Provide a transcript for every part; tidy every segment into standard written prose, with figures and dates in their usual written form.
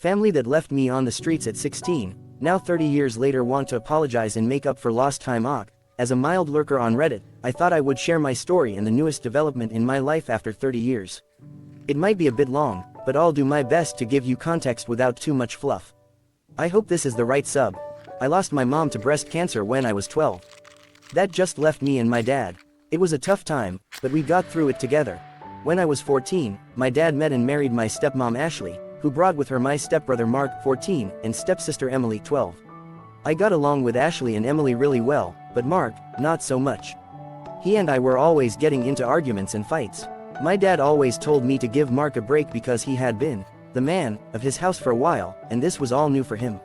Family that left me on the streets at 16, now 30 years later want to apologize and make up for lost time. As a mild lurker on Reddit, I thought I would share my story and the newest development in my life after 30 years. It might be a bit long, but I'll do my best to give you context without too much fluff. I hope this is the right sub. I lost my mom to breast cancer when I was 12. That just left me and my dad. It was a tough time, but we got through it together. When I was 14, my dad met and married my stepmom Ashley, who brought with her my stepbrother Mark, 14, and stepsister Emily, 12. I got along with Ashley and Emily really well, but Mark, not so much. He and I were always getting into arguments and fights. My dad always told me to give Mark a break because he had been the man of his house for a while, and this was all new for him.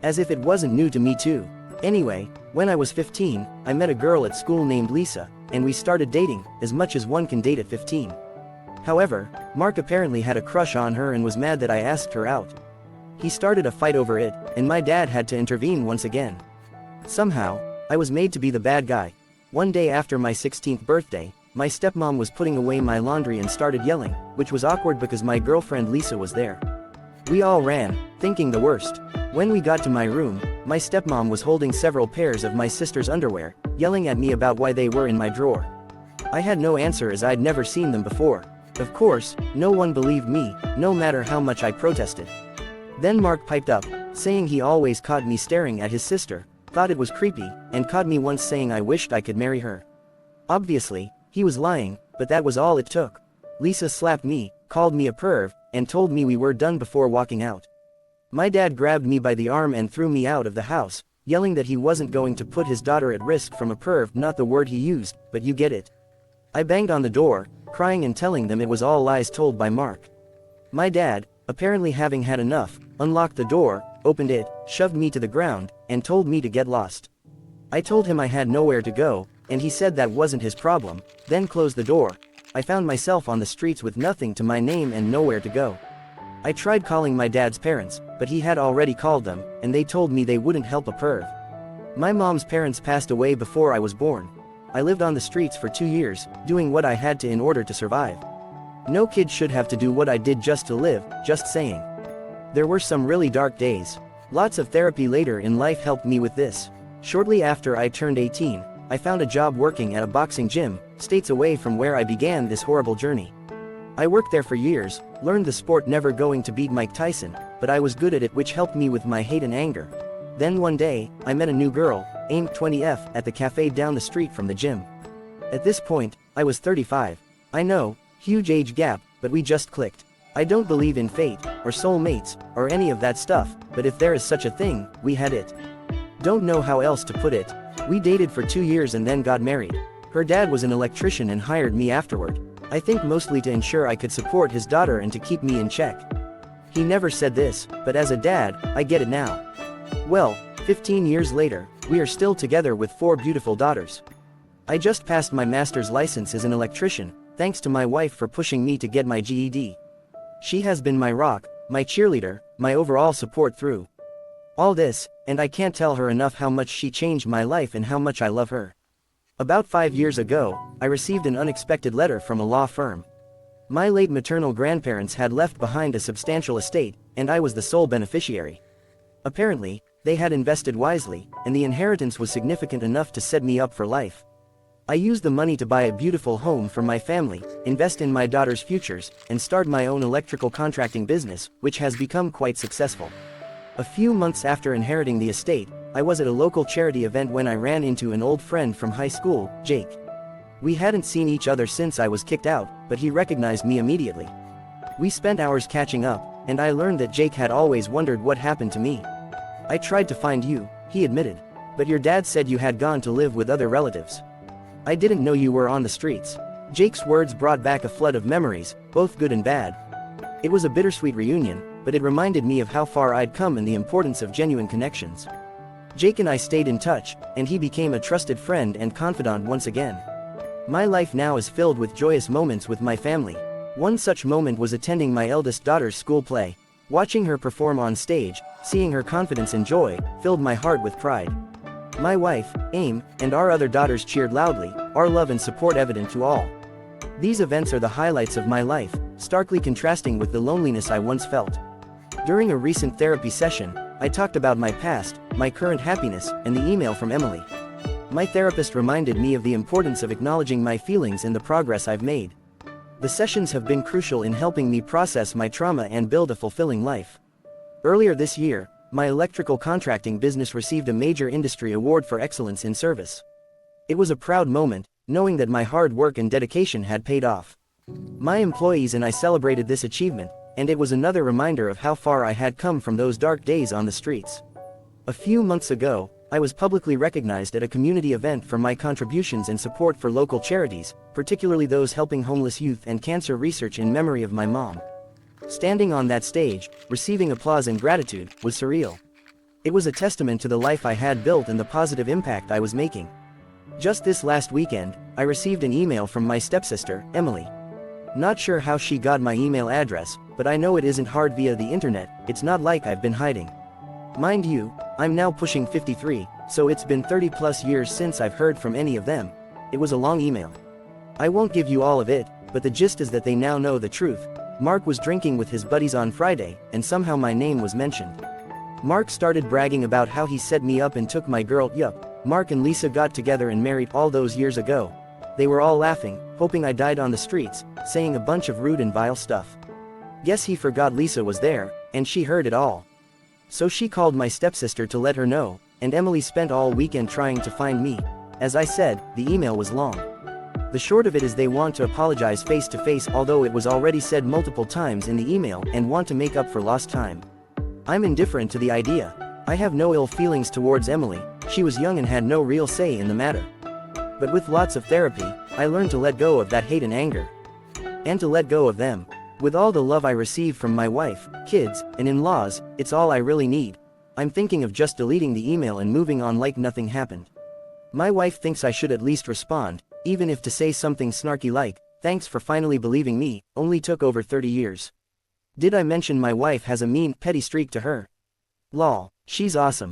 As if it wasn't new to me too. Anyway, when I was 15, I met a girl at school named Lisa, and we started dating, as much as one can date at 15. However, Mark apparently had a crush on her and was mad that I asked her out. He started a fight over it, and my dad had to intervene once again. Somehow, I was made to be the bad guy. One day after my 16th birthday, my stepmom was putting away my laundry and started yelling, which was awkward because my girlfriend Lisa was there. We all ran, thinking the worst. When we got to my room, my stepmom was holding several pairs of my sister's underwear, yelling at me about why they were in my drawer. I had no answer as I'd never seen them before. Of course, no one believed me, no matter how much I protested. Then Mark piped up, saying he always caught me staring at his sister, thought it was creepy, and caught me once saying I wished I could marry her. Obviously, he was lying, but that was all it took. Lisa slapped me, called me a perv, and told me we were done before walking out. My dad grabbed me by the arm and threw me out of the house, yelling that he wasn't going to put his daughter at risk from a perv, not the word he used, but you get it. I banged on the door, crying and telling them it was all lies told by Mark. My dad, apparently having had enough, unlocked the door, opened it, shoved me to the ground, and told me to get lost. I told him I had nowhere to go, and he said that wasn't his problem, then closed the door. I found myself on the streets with nothing to my name and nowhere to go. I tried calling my dad's parents, but he had already called them, and they told me they wouldn't help a perv. My mom's parents passed away before I was born. I lived on the streets for 2 years, doing what I had to in order to survive. No kid should have to do what I did just to live, just saying. There were some really dark days. Lots of therapy later in life helped me with this. Shortly after I turned 18, I found a job working at a boxing gym, states away from where I began this horrible journey. I worked there for years, learned the sport, never going to beat Mike Tyson, but I was good at it, which helped me with my hate and anger. Then one day, I met a new girl, AIM 20F, at the cafe down the street from the gym. At this point, I was 35. I know, huge age gap, but we just clicked. I don't believe in fate, or soulmates, or any of that stuff, but if there is such a thing, we had it. Don't know how else to put it. We dated for 2 years and then got married. Her dad was an electrician and hired me afterward. I think mostly to ensure I could support his daughter and to keep me in check. He never said this, but as a dad, I get it now. Well, 15 years later, we are still together with 4 beautiful daughters. I just passed my master's license as an electrician, thanks to my wife for pushing me to get my GED. She has been my rock, my cheerleader, my overall support through all this, and I can't tell her enough how much she changed my life and how much I love her. About 5 years ago, I received an unexpected letter from a law firm. My late maternal grandparents had left behind a substantial estate, and I was the sole beneficiary. Apparently, they had invested wisely, and the inheritance was significant enough to set me up for life. I used the money to buy a beautiful home for my family, invest in my daughter's futures, and start my own electrical contracting business, which has become quite successful. A few months after inheriting the estate, I was at a local charity event when I ran into an old friend from high school, Jake. We hadn't seen each other since I was kicked out, but he recognized me immediately. We spent hours catching up, and I learned that Jake had always wondered what happened to me. I tried to find you, he admitted. But your dad said you had gone to live with other relatives. I didn't know you were on the streets. Jake's words brought back a flood of memories, both good and bad. It was a bittersweet reunion, but it reminded me of how far I'd come and the importance of genuine connections. Jake and I stayed in touch, and he became a trusted friend and confidant once again. My life now is filled with joyous moments with my family. One such moment was attending my eldest daughter's school play. Watching her perform on stage, seeing her confidence and joy, filled my heart with pride. My wife, AIM, and our other daughters cheered loudly, our love and support evident to all. These events are the highlights of my life, starkly contrasting with the loneliness I once felt. During a recent therapy session, I talked about my past, my current happiness, and the email from Emily. My therapist reminded me of the importance of acknowledging my feelings and the progress I've made. The sessions have been crucial in helping me process my trauma and build a fulfilling life. Earlier this year, my electrical contracting business received a major industry award for excellence in service. It was a proud moment, knowing that my hard work and dedication had paid off. My employees and I celebrated this achievement, and it was another reminder of how far I had come from those dark days on the streets. A few months ago, I was publicly recognized at a community event for my contributions and support for local charities, particularly those helping homeless youth and cancer research in memory of my mom. Standing on that stage, receiving applause and gratitude, was surreal. It was a testament to the life I had built and the positive impact I was making. Just this last weekend, I received an email from my stepsister, Emily. Not sure how she got my email address, but I know it isn't hard via the internet. It's not like I've been hiding. Mind you, I'm now pushing 53, so it's been 30 plus years since I've heard from any of them. It was a long email. I won't give you all of it, but the gist is that they now know the truth. Mark was drinking with his buddies on Friday, and somehow my name was mentioned. Mark started bragging about how he set me up and took my girl. Yup, Mark and Lisa got together and married all those years ago. They were all laughing, hoping I died on the streets, saying a bunch of rude and vile stuff. Guess he forgot Lisa was there, and she heard it all. So she called my stepsister to let her know, and Emily spent all weekend trying to find me. As I said, the email was long. The short of it is they want to apologize face to face, although it was already said multiple times in the email, and want to make up for lost time. I'm indifferent to the idea. I have no ill feelings towards Emily. She was young and had no real say in the matter. But with lots of therapy, I learned to let go of that hate and anger. And to let go of them. With all the love I receive from my wife, kids, and in-laws, it's all I really need. I'm thinking of just deleting the email and moving on like nothing happened. My wife thinks I should at least respond, even if to say something snarky like, "Thanks for finally believing me," only took over 30 years. Did I mention my wife has a mean, petty streak to her? Lol, she's awesome.